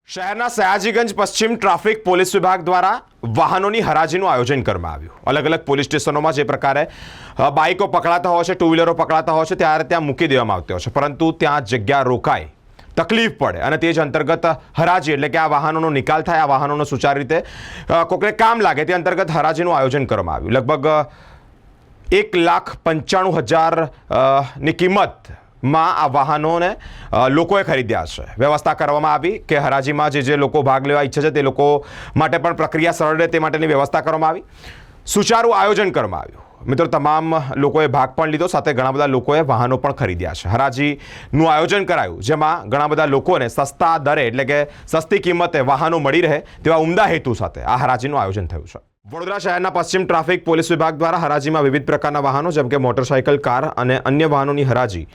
શહેરના સયાજીગંજ પશ્ચિમ traffic police વિભાગ દ્વારા વાહનોની હરાજીનું આયોજન કરવામાં આવ્યું। અલગ અલગ પોલીસ સ્ટેશનોમાં જે પ્રકારે બાઇકો પકડાતા હોય છે, ટુ વ્હીલરો પકડાતા હોય છે, ત્યારે ત્યાં મૂકી દેવામાં આવતી હોય છે, પરંતુ ત્યાં જગ્યા રોકાય, તકલીફ પડે અને તે જ અંતર્ગત હરાજી એટલે કે આ વાહનોનો નિકાલ થાય, આ વાહનોનો સુચાरू રીતે કોઈને કામ લાગે તે અંતર્ગત હરાજીનું આયોજન કરવામાં આવ્યું। લગભગ 1,95,000 ની કિંમત માં આ વાહનોને લોકોએ ખરીદ્યા છે। વ્યવસ્થા કરવામાં આવી કે હરાજીમાં જે લોકો ભાગ લેવા ઈચ્છે છે તે લોકો માટે પણ પ્રક્રિયા સરળ રહે તે માટેની વ્યવસ્થા કરવામાં આવી, સુચારું આયોજન કરવામાં આવ્યું। મિત્રો, તમામ લોકોએ ભાગ પણ લીધો, સાથે ઘણા બધા લોકોએ વાહનો પણ ખરીદ્યા છે। હરાજીનું આયોજન કરાયું, જેમાં ઘણા બધા લોકોને સસ્તા દરે એટલે કે સસ્તી કિંમતે વાહનો મળી રહે તેવા ઉમદા હેતુ સાથે આ હરાજીનું આયોજન થયું છે। વડોદરા શહેરના પશ્ચિમ ટ્રાફિક પોલીસ વિભાગ દ્વારા હરાજીમાં વિવિધ પ્રકારના વાહનો જેમ કે મોટરસાઇકલ, કાર અને અન્ય વાહનોની હરાજી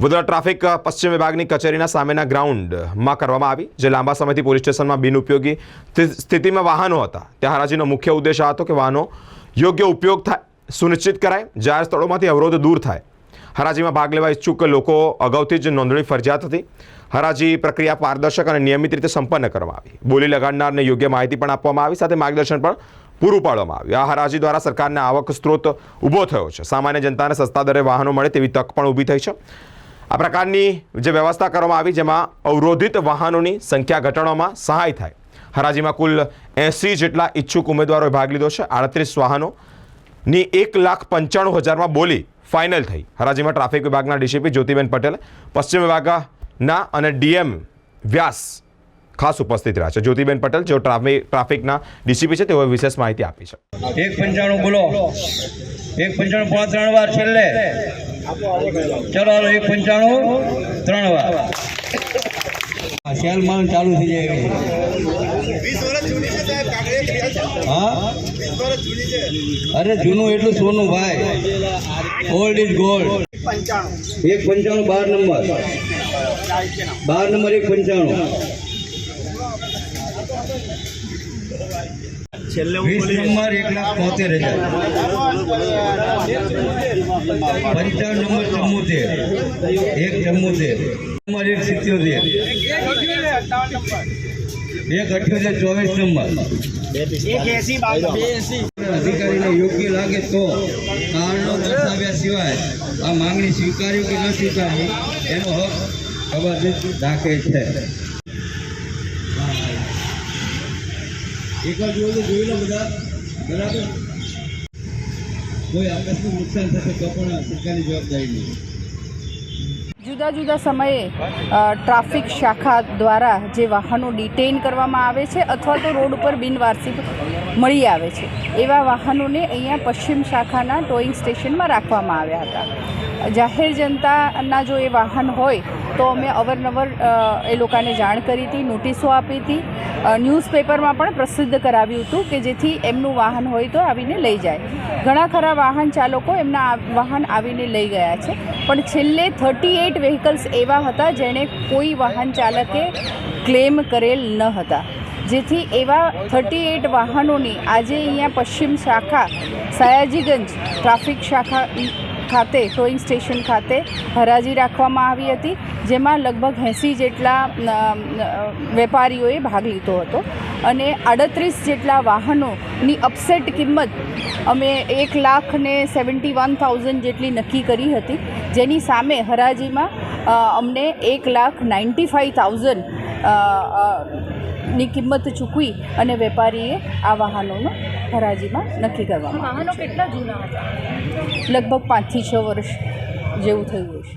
વડોદરા ટ્રાફિક પશ્ચિમ વિભાગની કચેરીના સામેના ગ્રાઉન્ડમાં કરવામાં આવી, જે લાંબા સમયથી પોલીસ સ્ટેશનમાં બિનઉપયોગી સ્થિતિમાં વાહનો હતા। ત્યાં હરાજીનો મુખ્ય ઉદ્દેશ આ હતો કે વાહનો યોગ્ય ઉપયોગ થાય, સુનિશ્ચિત કરાય, જાહેર સ્થળોમાંથી અવરોધ દૂર થાય। હરાજીમાં ભાગ લેવા ઈચ્છુક લોકો અગાઉથી જ નોંધણી ફરજિયાત હતી। હરાજી પ્રક્રિયા પારદર્શક અને નિયમિત રીતે સંપન્ન કરવામાં આવી। બોલી લગાડનારને યોગ્ય માહિતી પણ આપવામાં આવી, સાથે માર્ગદર્શન પણ પૂરું પાડવામાં આવ્યું। આ હરાજી દ્વારા સરકારને આવક સ્ત્રોત ઊભો થયો છે, સામાન્ય જનતાને સસ્તા દરે વાહનો મળે તેવી તક પણ ઊભી થઈ છે। આ પ્રકારની જે વ્યવસ્થા કરવામાં આવી, જેમાં અવરોધિત વાહનોની સંખ્યા ઘટાડવામાં સહાય થાય। હરાજીમાં કુલ 80 જેટલા ઈચ્છુક ઉમેદવારોએ ભાગ લીધો છે। 38 વાહનોની 1,95,000માં બોલી ફાઇનલ થઈ। હરાજીમાં ટ્રાફિક વિભાગના ડીસીપી જ્યોતિબેન પટેલ, પશ્ચિમ વિભાગના અને ડીએમ વ્યાસ ખાસ ઉપસ્થિત રહ્યા છે। જ્યોતિબેન પટેલ, જેઓ ટ્રાફિકના ડીસીપી છે, તેઓએ વિશેષ માહિતી આપી છે। 195 બોલો, 195 પોણા 3 વાર છેલ્લે, ચલો હાલો 195 3 વાર સેલ માન ચાલુ થઈ જાય। 20 વર્ષ જૂની છે સાહેબ, કાગળિયા હા 20 વર્ષ જૂની છે। અરે જૂનું એટલું સોનું ભાઈ, ઓલ્ડ ઇઝ ગોલ્ડ। 195 12 નંબર 195 છેલ્લે 20 નંબર 1,73,000, 55 નંબર 74 નંબર 177 178 નંબર અધિકારીને યોગ્ય લાગે તો કારણો દર્શાવ્યા સિવાય આ માંગણી સ્વીકાર્યું કે ન સ્વીકાર્યું એનો હક ખબર રાખે છે। એક વાર જોઈ લો બધા, બરાબર? કોઈ આકસ્મિક નુકસાન થશે તો પણ સરકારની જવાબદારી નહીં। જુદા જુદા સમયે ટ્રાફિક શાખા દ્વારા જે વાહનો ડિટેઇન કરવામાં આવે છે અથવા તો રોડ ઉપર બિનવારસી મળી આવે છે, એવા વાહનોને અહીંયા પશ્ચિમ શાખાના ટોઈંગ સ્ટેશનમાં રાખવામાં આવ્યા હતા। જાહેર જનતાના જો એ વાહન હોય તો અમે અવારનવાર એ લોકોને જાણ કરી હતી, નોટિસો આપી હતી, ન્યૂઝપેપરમાં પણ પ્રસિદ્ધ કરાવ્યું હતું કે જેથી એમનું વાહન હોય તો આવીને લઈ જાય। ઘણા ખરા વાહન ચાલકો એમના વાહન આવીને લઈ ગયા છે, પણ છેલ્લે 38 વ્હીકલ્સ એવા હતા જેણે કોઈ વાહન ચાલકે ક્લેમ કરેલ ન હતા, જેથી એવા 38 વાહનોની આજે અહીંયા પશ્ચિમ શાખા સયાજીગંજ ટ્રાફિક શાખા ખાતે ટોઈંગ સ્ટેશન ખાતે હરાજી રાખવામાં આવી હતી, જેમાં લગભગ 80 જેટલા વેપારીઓએ ભાગ લીધો હતો અને 38 જેટલા વાહનોની અપસેટ કિંમત અમે 1,71,000 જેટલી નક્કી કરી હતી, જેની સામે હરાજીમાં અમને 1,95,000 ની કિંમત ચૂકવી અને વેપારીએ આ વાહનોનો હરાજીમાં નક્કી કરવામાં આવ્યું। વાહનો કેટલા જૂના હતા? લગભગ 5 થી 6 વર્ષ જેવું થયું હશે।